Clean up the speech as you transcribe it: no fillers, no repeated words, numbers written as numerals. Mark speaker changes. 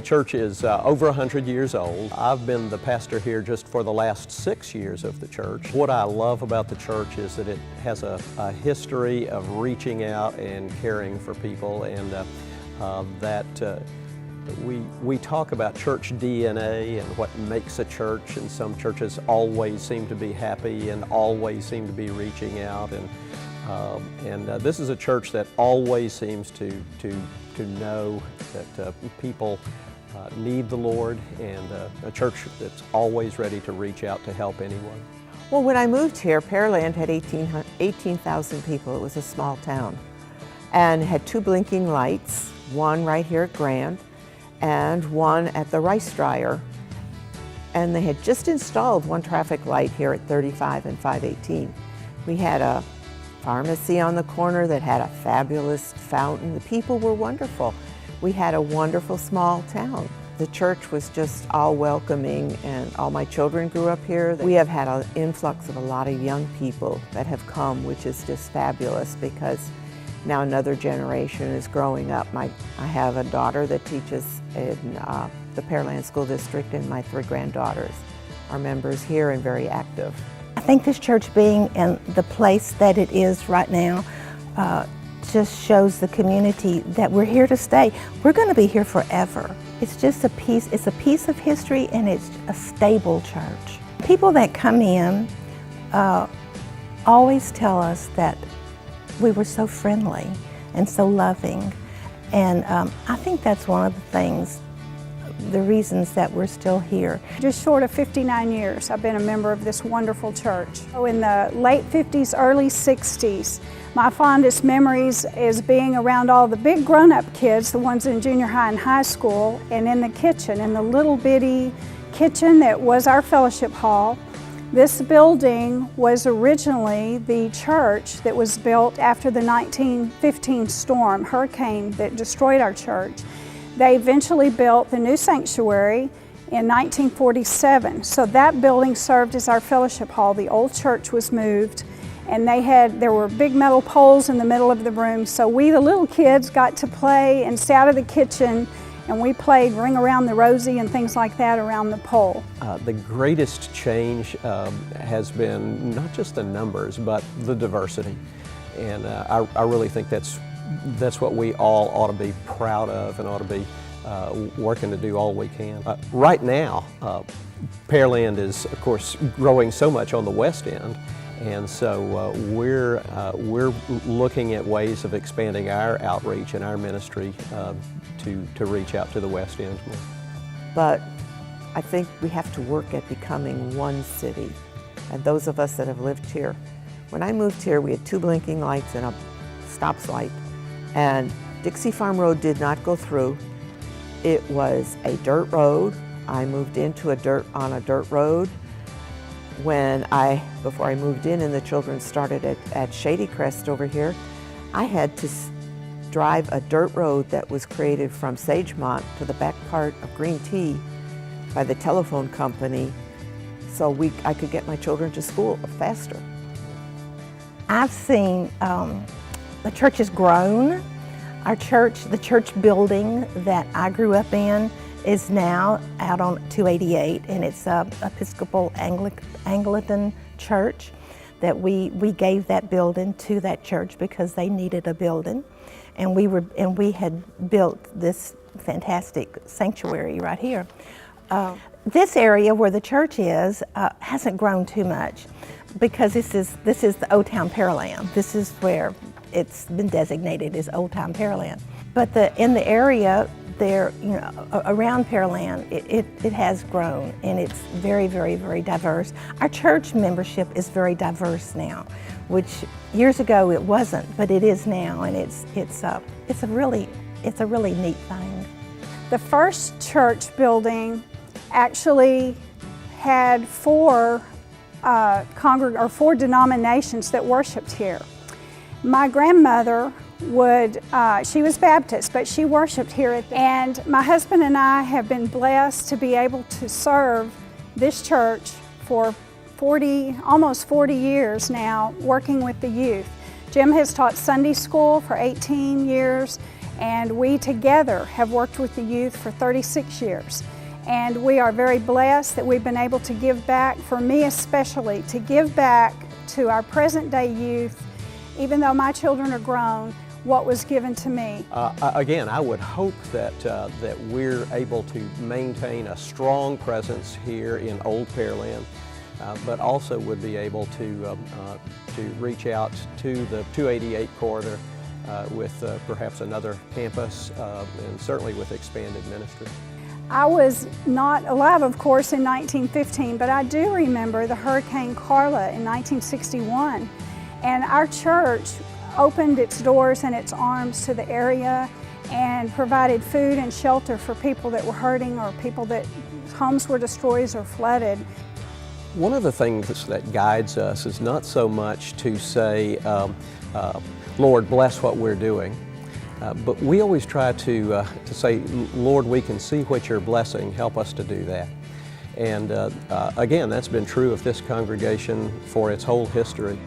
Speaker 1: church is over 100 years old. I've been the pastor here just for the last 6 years of the church. What I love about the church is that it has a history of reaching out and caring for people, and we talk about church DNA and what makes a church, and some churches always seem to be happy and always seem to be reaching out, and this is a church that always seems to know that people need the Lord, and a church that's always ready to reach out to help anyone.
Speaker 2: Well, when I moved here, Pearland had 18,000 people. It was a small town, and had 2 blinking lights, one right here at Grand and one at the rice dryer. And they had just installed 1 traffic light here at 35 and 518. We had a pharmacy on the corner that had a fabulous fountain. The people were wonderful. We had a wonderful small town. The church was just all welcoming, and all my children grew up here. We have had an influx of a lot of young people that have come, which is just fabulous, because now another generation is growing up. I have a daughter that teaches in the Pearland School District, and my 3 granddaughters are members here and very active.
Speaker 3: I think this church being in the place that it is right now just shows the community that we're here to stay. We're going to be here forever. It's just a piece of history, and it's a stable church. People that come in always tell us that we were so friendly and so loving, and I think that's one of the things, the reasons that we're still here.
Speaker 4: Just short of 59 years, I've been a member of this wonderful church. In the late 50s, early 60s, my fondest memories is being around all the big grown-up kids, the ones in junior high and high school, and in the kitchen, in the little bitty kitchen that was our fellowship hall. This building was originally the church that was built after the 1915 hurricane that destroyed our church. They eventually built the new sanctuary in 1947. So that building served as our fellowship hall. The old church was moved, and there were big metal poles in the middle of the room. So we, the little kids, got to play and stay out of the kitchen, and we played Ring Around the Rosie and things like that around the pole.
Speaker 1: The greatest change has been not just the numbers, but the diversity. And I really think that's what we all ought to be proud of, and ought to be working to do all we can. Right now, Pearland is, of course, growing so much on the west end, and so we're looking at ways of expanding our outreach and our ministry to reach out to the west end more.
Speaker 2: But I think we have to work at becoming one city, and those of us that have lived here. When I moved here, we had 2 blinking lights and a stops light, and Dixie Farm Road did not go through. It was a dirt road. I moved into on a dirt road. Before I moved in and the children started at Shady Crest over here, I had to drive a dirt road that was created from Sagemont to the back part of Green Tea by the telephone company, so I could get my children to school faster.
Speaker 3: I've seen the church has grown. The church building that I grew up in is now out on 288, and it's a Episcopal Anglican church that we gave that building to that church because they needed a building, and we had built this fantastic sanctuary right here. This area where the church is hasn't grown too much, because this is the Old Town Pearland. This is where it's been designated as Old Town Pearland. But in the area there, around Pearland, it has grown, and it's very, very, very diverse. Our church membership is very diverse now, which years ago it wasn't, but it is now, and it's a really neat thing.
Speaker 4: The first church building actually had 4 denominations that worshiped here. My grandmother she was Baptist, but she worshiped here and my husband and I have been blessed to be able to serve this church for almost 40 years now, working with the youth. Jim has taught Sunday school for 18 years, and we together have worked with the youth for 36 years. And we are very blessed that we've been able to give back, for me especially, to give back to our present day youth, even though my children are grown, what was given to me.
Speaker 1: Again, I would hope that, that we're able to maintain a strong presence here in Old Pearland, but also would be able to reach out to the 288 corridor with perhaps another campus and certainly with expanded ministry.
Speaker 4: I was not alive, of course, in 1915, but I do remember the Hurricane Carla in 1961, and our church opened its doors and its arms to the area and provided food and shelter for people that were hurting or people that homes were destroyed or flooded.
Speaker 1: One of the things that guides us is not so much to say, Lord, bless what we're doing, but we always try to say, Lord, we can see what you're blessing, help us to do that. And again, that's been true of this congregation for its whole history.